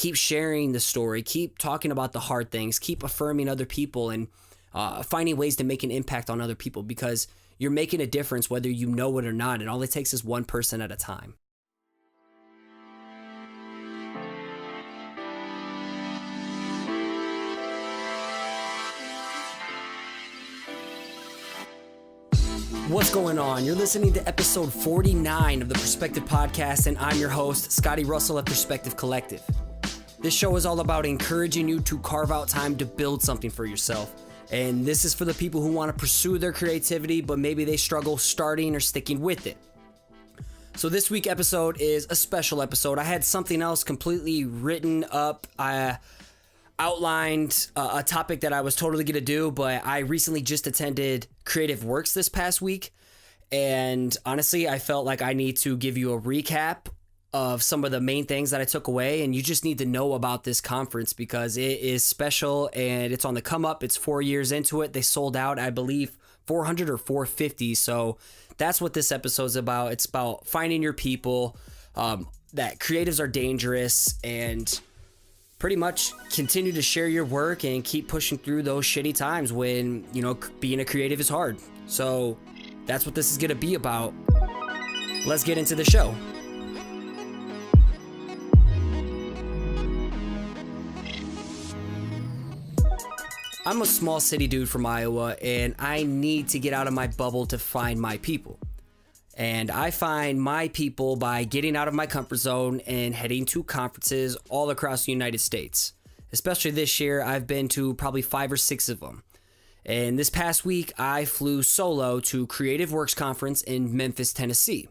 keep sharing the story, keep talking about the hard things, keep affirming other people, and finding ways to make an impact on other people, because you're making a difference whether you know it or not, and all it takes is one person at a time. What's going on? You're listening to episode 49 of the Perspective Podcast, and I'm your host, Scotty.D.Russell at Perspective Collective. This show is all about encouraging you to carve out time to build something for yourself. And this is for the people who want to pursue their creativity, but maybe they struggle starting or sticking with it. So this week's episode is a special episode. I had something else completely written up. I outlined a topic that I was totally going to do, but I recently just attended Creative Works this past week. And honestly, I felt like I need to give you a recap of some of the main things that I took away. And you just need to know about this conference because it is special and it's on the come up. It's 4 years into it. They sold out, I believe, 400 or 450. So that's what this episode's about. It's about finding your people, that creatives are dangerous, and pretty much continue to share your work and keep pushing through those shitty times when, you know, being a creative is hard. So that's what this is going to be about. Let's get into the show. I'm a small city dude from Iowa, and I need to get out of my bubble to find my people. And I find my people by getting out of my comfort zone and heading to conferences all across the United States. Especially this year, I've been to probably 5 or 6 of them. And this past week, I flew solo to Creative Works Conference in Memphis, Tennessee.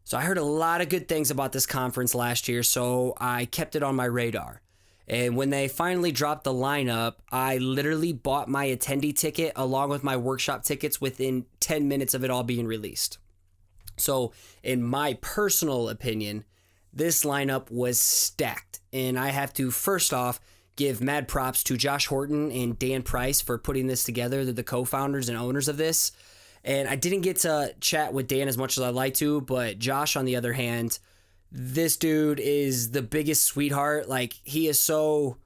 So I heard a lot of good things about this conference last year, so I kept it on my radar. And when they finally dropped the lineup, I literally bought my attendee ticket along with my workshop tickets within 10 minutes of it all being released. So in my personal opinion, this lineup was stacked. And I have to first off give mad props to Josh Horton and Dan Price for putting this together. They're the co-founders and owners of this. And I didn't get to chat with Dan as much as I'd like to, but Josh, on the other hand, this dude is the biggest sweetheart. Like, he is so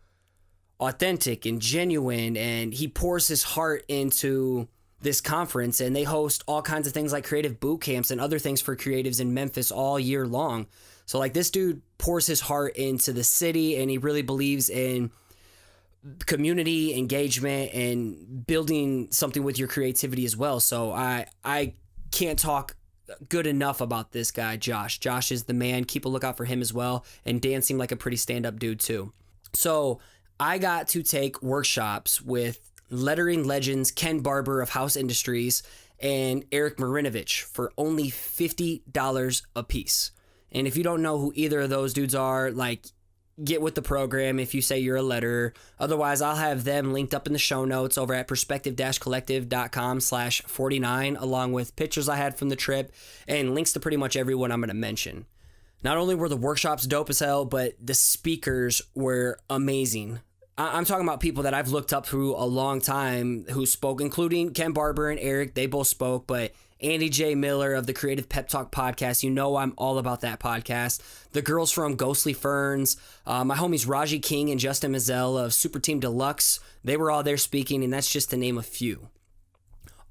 authentic and genuine, and he pours his heart into this conference, and they host all kinds of things like creative boot camps and other things for creatives in Memphis all year long. So like, this dude pours his heart into the city, and he really believes in community engagement and building something with your creativity as well. So I can't talk good enough about this guy, Josh. Josh is the man. Keep a lookout for him as well. And Dan seemed like a pretty stand-up dude too. So I got to take workshops with lettering legends Ken Barber of House Industries and Eric Marinovich for only $50 a piece. And if you don't know who either of those dudes are, like, get with the program if you say you're a letterer. Otherwise, I'll have them linked up in the show notes over at perspective-collective.com/49, along with pictures I had from the trip and links to pretty much everyone I'm going to mention. Not only were the workshops dope as hell, but the speakers were amazing. I'm talking about people that I've looked up through a long time who spoke, including Ken Barber and Eric. They both spoke, but Andy J. Miller of the Creative Pep Talk podcast, you know I'm all about that podcast. The girls from Ghostly Ferns, my homies Raji King and Justin Mazel of Super Team Deluxe, they were all there speaking, and that's just to name a few.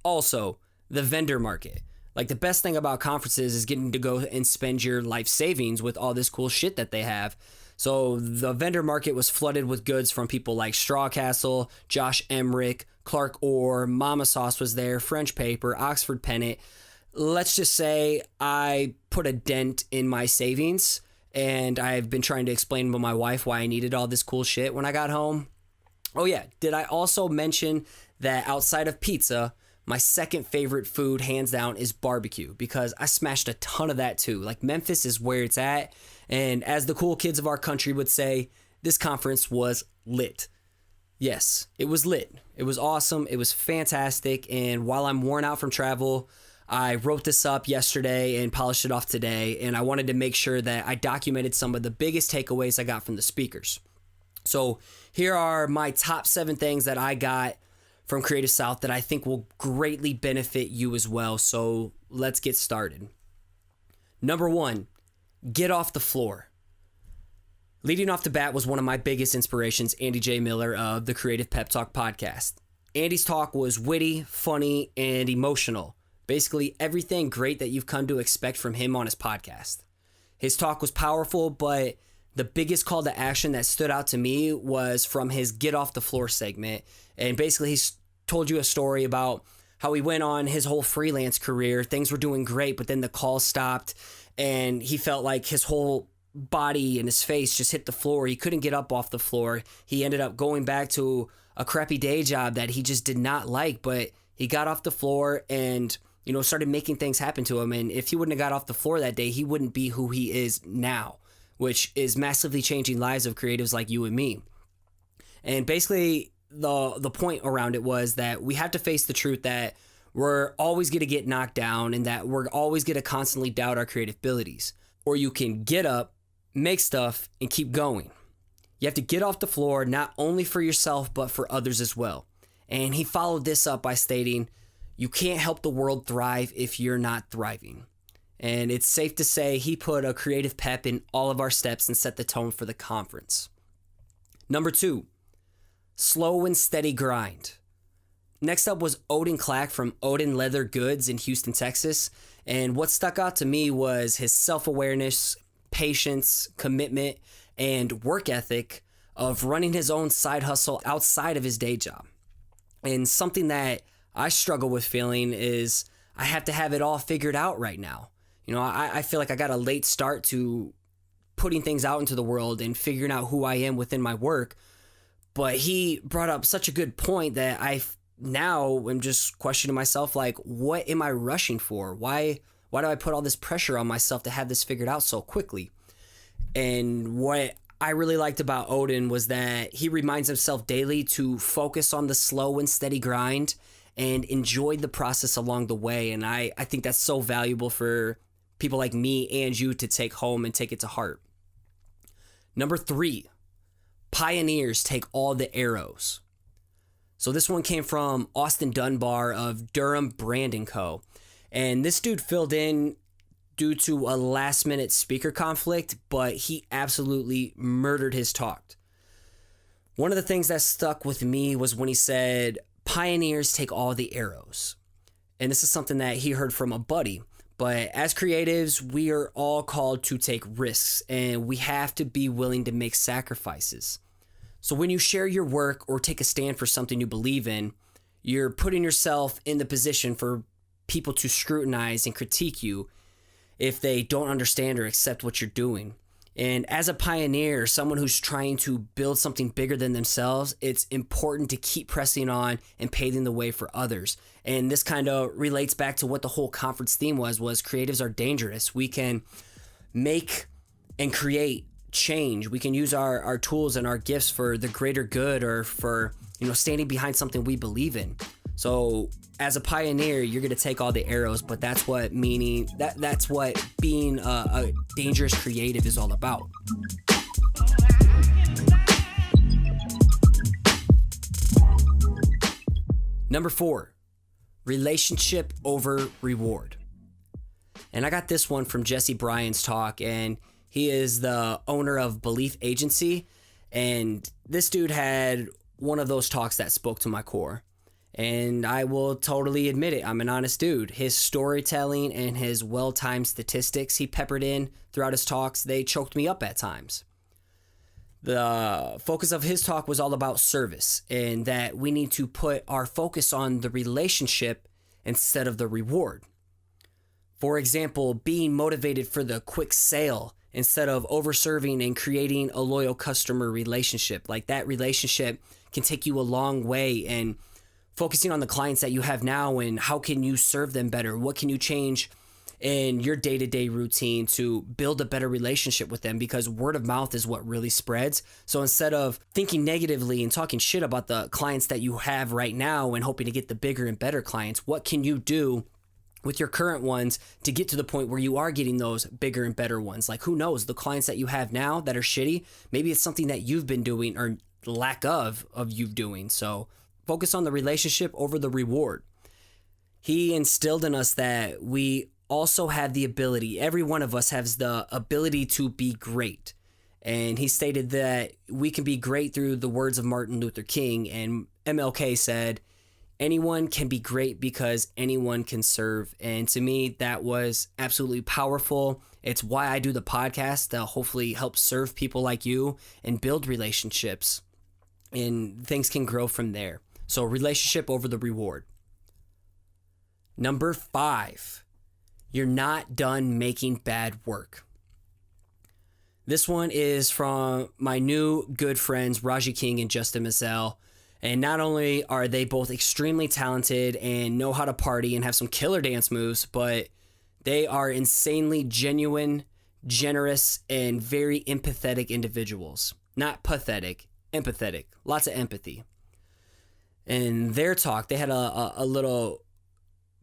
Also, the vendor market. Like, the best thing about conferences is getting to go and spend your life savings with all this cool shit that they have. So the vendor market was flooded with goods from people like Straw Castle, Josh Emmerich, Clark Orr, Mama Sauce was there, French Paper, Oxford Pennant. Let's just say I put a dent in my savings, and I've been trying to explain to my wife why I needed all this cool shit when I got home. Oh yeah, did I also mention that outside of pizza, my second favorite food, hands down, is barbecue, because I smashed a ton of that too. Like, Memphis is where it's at. And as the cool kids of our country would say, this conference was lit. Yes, it was lit. It was awesome. It was fantastic. And while I'm worn out from travel, I wrote this up yesterday and polished it off today. And I wanted to make sure that I documented some of the biggest takeaways I got from the speakers. So here are my top 7 things that I got from Creative South that I think will greatly benefit you as well. So let's get started. Number 1, get off the floor. Leading off the bat was one of my biggest inspirations, Andy J. Miller of the Creative Pep Talk podcast. Andy's talk was witty, funny, and emotional. Basically, everything great that you've come to expect from him on his podcast. His talk was powerful, but the biggest call to action that stood out to me was from his Get Off the Floor segment. And basically, he told you a story about how he went on his whole freelance career. Things were doing great, but then the call stopped, and he felt like his whole body and his face just hit the floor. He couldn't get up off the floor. He ended up going back to a crappy day job that he just did not like, but he got off the floor and, started making things happen to him. And if he wouldn't have got off the floor that day, he wouldn't be who he is now, which is massively changing lives of creatives like you and me. And basically the point around it was that we have to face the truth that we're always going to get knocked down and that we're always going to constantly doubt our creative abilities. Or you can get up, make stuff, and keep going. You have to get off the floor, not only for yourself, but for others as well. And he followed this up by stating, you can't help the world thrive if you're not thriving. And it's safe to say he put a creative pep in all of our steps and set the tone for the conference. Number 2, slow and steady grind. Next up was Odin Clack from Odin Leather Goods in Houston, Texas. And what stuck out to me was his self-awareness, patience, commitment, and work ethic of running his own side hustle outside of his day job. And something that I struggle with feeling is I have to have it all figured out right now. I feel like I got a late start to putting things out into the world and figuring out who I am within my work. But he brought up such a good point that I now am just questioning myself, like, what am I rushing for? Why do I put all this pressure on myself to have this figured out so quickly? And what I really liked about Odin was that he reminds himself daily to focus on the slow and steady grind and enjoy the process along the way. And I think that's so valuable for people like me and you to take home and take it to heart. Number 3, pioneers take all the arrows. So this one came from Austin Dunbar of Durham Brand & Co. And this dude filled in due to a last-minute speaker conflict, but he absolutely murdered his talk. One of the things that stuck with me was when he said, pioneers take all the arrows. And this is something that he heard from a buddy. But as creatives, we are all called to take risks, and we have to be willing to make sacrifices. So when you share your work or take a stand for something you believe in, you're putting yourself in the position for people to scrutinize and critique you if they don't understand or accept what you're doing. And as a pioneer, someone who's trying to build something bigger than themselves, it's important to keep pressing on and paving the way for others. And this kind of relates back to what the whole conference theme was creatives are dangerous. We can make and create change. We can use our tools and our gifts for the greater good or for, standing behind something we believe in. So as a pioneer, you're going to take all the arrows, but that's what being a dangerous creative is all about. Number 4, relationship over reward. And I got this one from Jesse Bryan's talk, and he is the owner of Belief Agency. And this dude had one of those talks that spoke to my core. And I will totally admit it. I'm an honest dude. His storytelling and his well-timed statistics he peppered in throughout his talks, they choked me up at times. The focus of his talk was all about service and that we need to put our focus on the relationship instead of the reward. For example, being motivated for the quick sale instead of overserving and creating a loyal customer relationship. Like that relationship can take you a long way, and focusing on the clients that you have now and how can you serve them better? What can you change in your day-to-day routine to build a better relationship with them? Because word of mouth is what really spreads. So instead of thinking negatively and talking shit about the clients that you have right now and hoping to get the bigger and better clients, what can you do with your current ones to get to the point where you are getting those bigger and better ones? Like, who knows, the clients that you have now that are shitty, maybe it's something that you've been doing or lack of you doing. So focus on the relationship over the reward. He instilled in us that we also have the ability, every one of us has the ability to be great. And he stated that we can be great through the words of Martin Luther King. And MLK said, anyone can be great because anyone can serve. And to me, that was absolutely powerful. It's why I do the podcast, to hopefully help serve people like you and build relationships. And things can grow from there. So relationship over the reward. Number 5, you're not done making bad work. This one is from my new good friends, Raji King and Justin Mazel. And not only are they both extremely talented and know how to party and have some killer dance moves, but they are insanely genuine, generous, and very empathetic individuals. Not pathetic, empathetic. Lots of empathy. In their talk, they had a little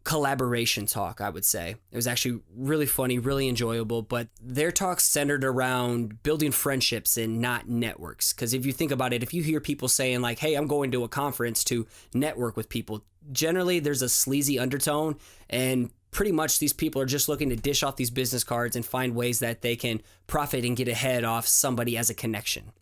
collaboration talk, I would say. It was actually really funny, really enjoyable, but their talk centered around building friendships and not networks. Because if you think about it, if you hear people saying like, hey, I'm going to a conference to network with people, generally there's a sleazy undertone, and pretty much these people are just looking to dish off these business cards and find ways that they can profit and get ahead off somebody as a connection.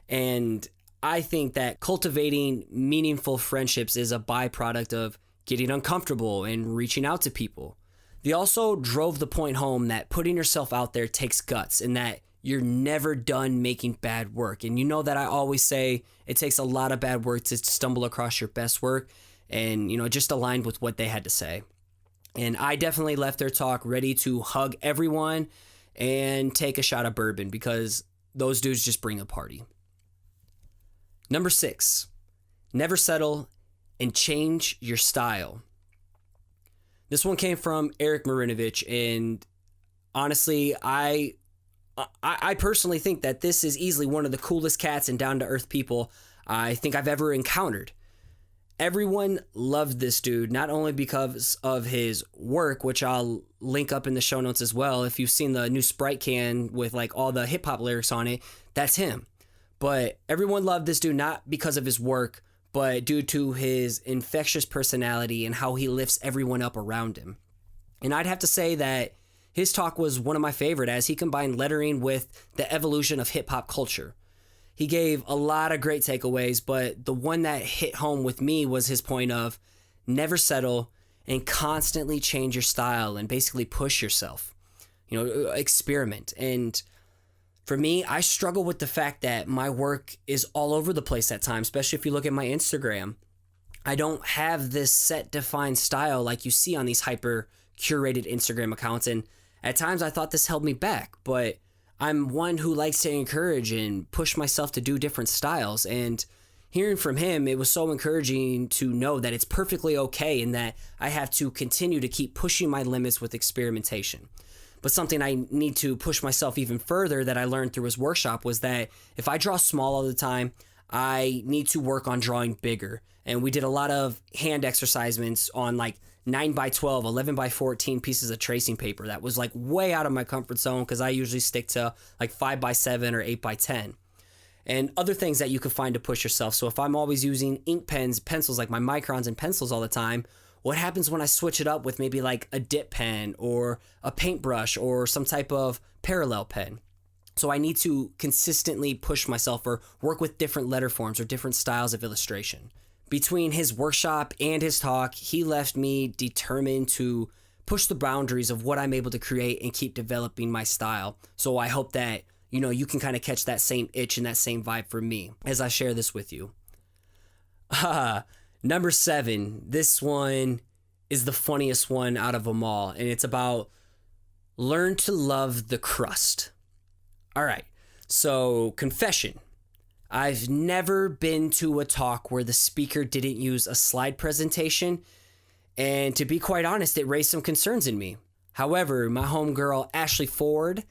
And I think that cultivating meaningful friendships is a byproduct of getting uncomfortable and reaching out to people. They also drove the point home that putting yourself out there takes guts, and that you're never done making bad work. And you know that I always say it takes a lot of bad work to stumble across your best work, and it just aligned with what they had to say. And I definitely left their talk ready to hug everyone and take a shot of bourbon, because those dudes just bring a party. Number 6, never settle and change your style. This one came from Eric Marinovich, and honestly, I personally think that this is easily one of the coolest cats and down-to-earth people I think I've ever encountered. Everyone loved this dude, not only because of his work, which I'll link up in the show notes as well. If you've seen the new Sprite can with like all the hip-hop lyrics on it, that's him. But everyone loved this dude not because of his work, but due to his infectious personality and how he lifts everyone up around him. And I'd have to say that his talk was one of my favorite, as he combined lettering with the evolution of hip-hop culture. He gave a lot of great takeaways, but the one that hit home with me was his point of never settle and constantly change your style and basically push yourself. Experiment. And for me, I struggle with the fact that my work is all over the place at times, especially if you look at my Instagram. I don't have this set defined style like you see on these hyper curated Instagram accounts. And at times I thought this held me back, but I'm one who likes to encourage and push myself to do different styles. And hearing from him, it was so encouraging to know that it's perfectly okay and that I have to continue to keep pushing my limits with experimentation. But something I need to push myself even further that I learned through his workshop was that if I draw small all the time, I need to work on drawing bigger. And we did a lot of hand exercisements on like 9x12, 11x14 pieces of tracing paper. That was like way out of my comfort zone, because I usually stick to like 5x7 or 8x10. And other things that you could find to push yourself. So if I'm always using ink pens, pencils, like my microns and pencils all the time, what happens when I switch it up with maybe like a dip pen or a paintbrush or some type of parallel pen? So I need to consistently push myself or work with different letter forms or different styles of illustration. Between his workshop and his talk, he left me determined to push the boundaries of what I'm able to create and keep developing my style. So I hope that, you can kind of catch that same itch and that same vibe for me as I share this with you. Number 7, this one is the funniest one out of them all, and it's about learn to love the crust. All right, so confession. I've never been to a talk where the speaker didn't use a slide presentation, and to be quite honest, it raised some concerns in me. However, my homegirl, Ashley Ford,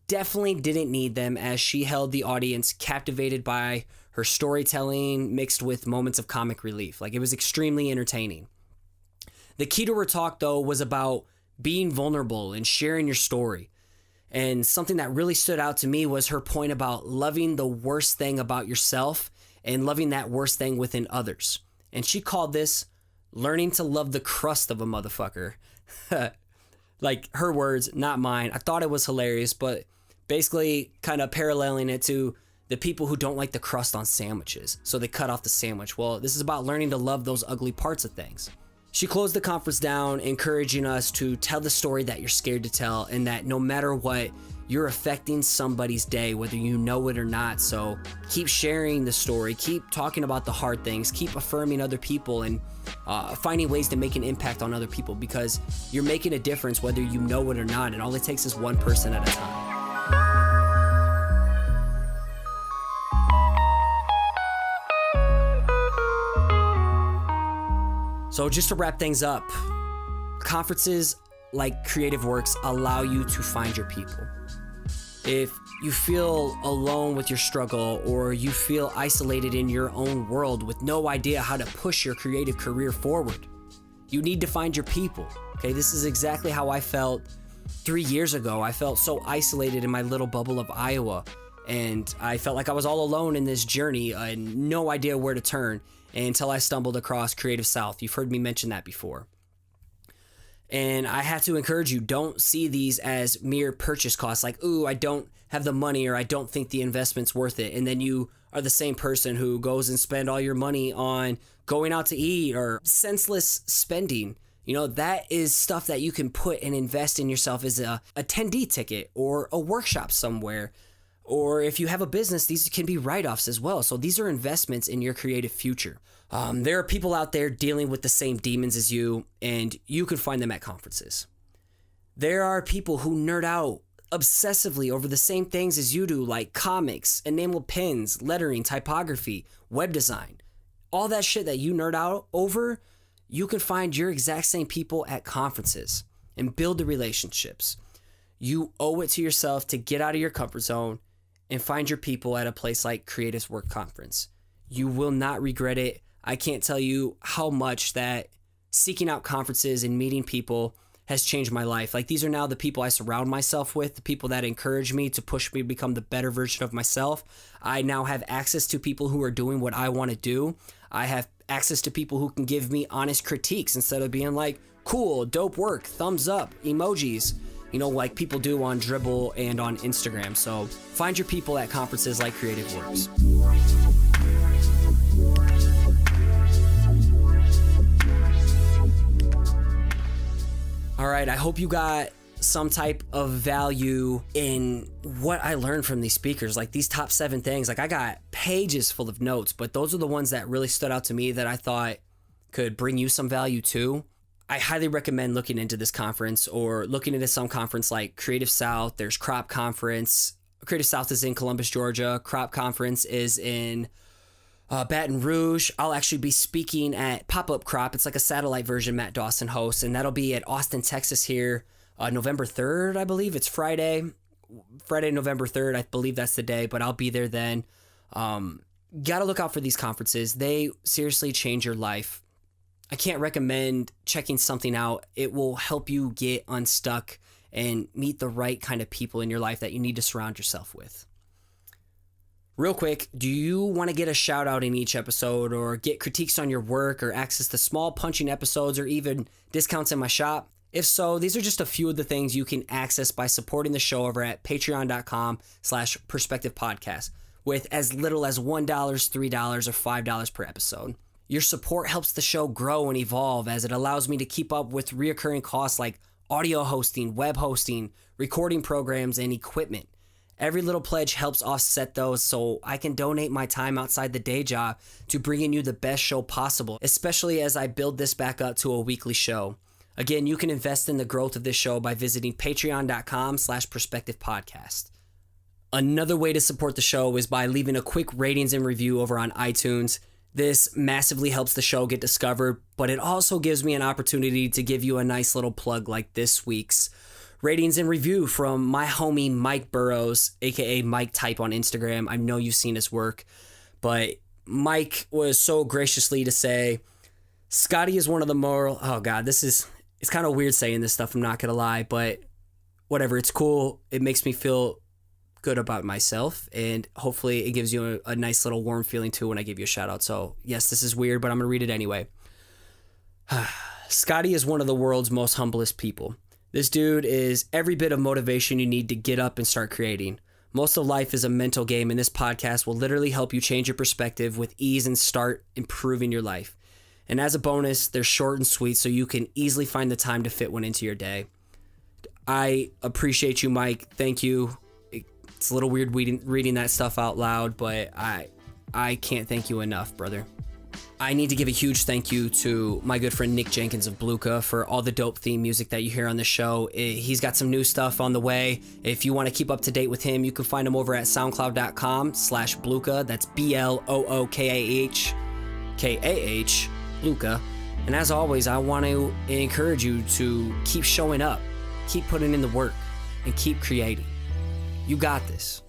definitely didn't need them, as she held the audience captivated by her storytelling mixed with moments of comic relief. Like, it was extremely entertaining. The key to her talk, though, was about being vulnerable and sharing your story. And something that really stood out to me was her point about loving the worst thing about yourself and loving that worst thing within others. And she called this learning to love the crust of a motherfucker. Like, her words, not mine. I thought it was hilarious, but Basically kind of paralleling it to the people who don't like the crust on sandwiches, so they cut off the sandwich. Well, this is about learning to love those ugly parts of things. She closed the conference down, encouraging us to tell the story that you're scared to tell, and that no matter what, you're affecting somebody's day, whether you know it or not. So keep sharing the story, keep talking about the hard things, keep affirming other people, and finding ways to make an impact on other people, because you're making a difference whether you know it or not, and all it takes is one person at a time. So just to wrap things up, conferences like Creative Works allow you to find your people. If you feel alone with your struggle, or you feel isolated in your own world with no idea how to push your creative career forward, you need to find your people. Okay, this is exactly how I felt 3 years ago. I felt so isolated in my little bubble of Iowa, and I felt like I was all alone in this journey and no idea where to turn until I stumbled across Creative South. You've heard me mention that before. And I have to encourage you, don't see these as mere purchase costs, like, ooh, I don't have the money, or I don't think the investment's worth it. And then you are the same person who goes and spend all your money on going out to eat or senseless spending. You know, that is stuff that you can put and invest in yourself as a attendee ticket or a workshop somewhere. Or if you have a business, these can be write-offs as well. So these are investments in your creative future. There are people out there dealing with the same demons as you, and you can find them at conferences. There are people who nerd out obsessively over the same things as you do, like comics, enamel pins, lettering, typography, web design. All that shit that you nerd out over, you can find your exact same people at conferences and build the relationships. You owe it to yourself to get out of your comfort zone and find your people at a place like Creatives Work Conference. You will not regret it. I can't tell you how much that seeking out conferences and meeting people has changed my life. Like, these are now the people I surround myself with, the people that encourage me to push me to become the better version of myself. I now have access to people who are doing what I want to do. I have access to people who can give me honest critiques instead of being like, cool, dope work, thumbs up, emojis, you know, like people do on Dribbble and on Instagram. So find your people at conferences like Creative Works. All right, I hope you got some type of value in what I learned from these speakers, like these top 7 things. Like, I got pages full of notes, but those are the ones that really stood out to me that I thought could bring you some value too. I highly recommend looking into this conference or looking into some conference like Creative South. There's Crop Conference. Creative South is in Columbus, Georgia. Crop Conference is in Baton Rouge. I'll actually be speaking at Pop-Up Crop. It's like a satellite version Matt Dawson hosts, and that'll be at Austin, Texas here, November 3rd, I believe. It's Friday, November 3rd. I believe that's the day, but I'll be there then. Gotta look out for these conferences. They seriously change your life. I can't recommend checking something out. It will help you get unstuck and meet the right kind of people in your life that you need to surround yourself with. Real quick, do you want to get a shout out in each episode, or get critiques on your work, or access to small punching episodes, or even discounts in my shop? If so, these are just a few of the things you can access by supporting the show over at patreon.com/perspective podcast with as little as $1, $3, or $5 per episode. Your support helps the show grow and evolve, as it allows me to keep up with reoccurring costs like audio hosting, web hosting, recording programs, and equipment. Every little pledge helps offset those, so I can donate my time outside the day job to bringing you the best show possible, especially as I build this back up to a weekly show. Again, you can invest in the growth of this show by visiting patreon.com/perspective podcast. Another way to support the show is by leaving a quick ratings and review over on iTunes. This massively helps the show get discovered, but it also gives me an opportunity to give you a nice little plug like this week's ratings and review from my homie Mike Burrows, aka Mike Type on Instagram. I know you've seen his work, but Mike was so graciously to say, Scotty is one of the more, oh God, it's kind of weird saying this stuff, I'm not gonna lie, but whatever, it's cool. It makes me feel good about myself, and hopefully it gives you a nice little warm feeling too when I give you a shout out. So yes, this is weird, but I'm gonna read it anyway. Scotty is one of the world's most humblest people. This dude is every bit of motivation you need to get up and start creating. Most of life is a mental game, and this podcast will literally help you change your perspective with ease and start improving your life. And as a bonus, they're short and sweet, so you can easily find the time to fit one into your day. I appreciate you, Mike. Thank you. It's a little weird reading that stuff out loud, but I can't thank you enough, brother. I need to give a huge thank you to my good friend Nick Jenkins of Blookah for all the dope theme music that you hear on the show. He's got some new stuff on the way. If you want to keep up to date with him, you can find him over at soundcloud.com/Blookah. That's BLOOKAH, Blookah. And as always, I want to encourage you to keep showing up, keep putting in the work, and keep creating. You got this.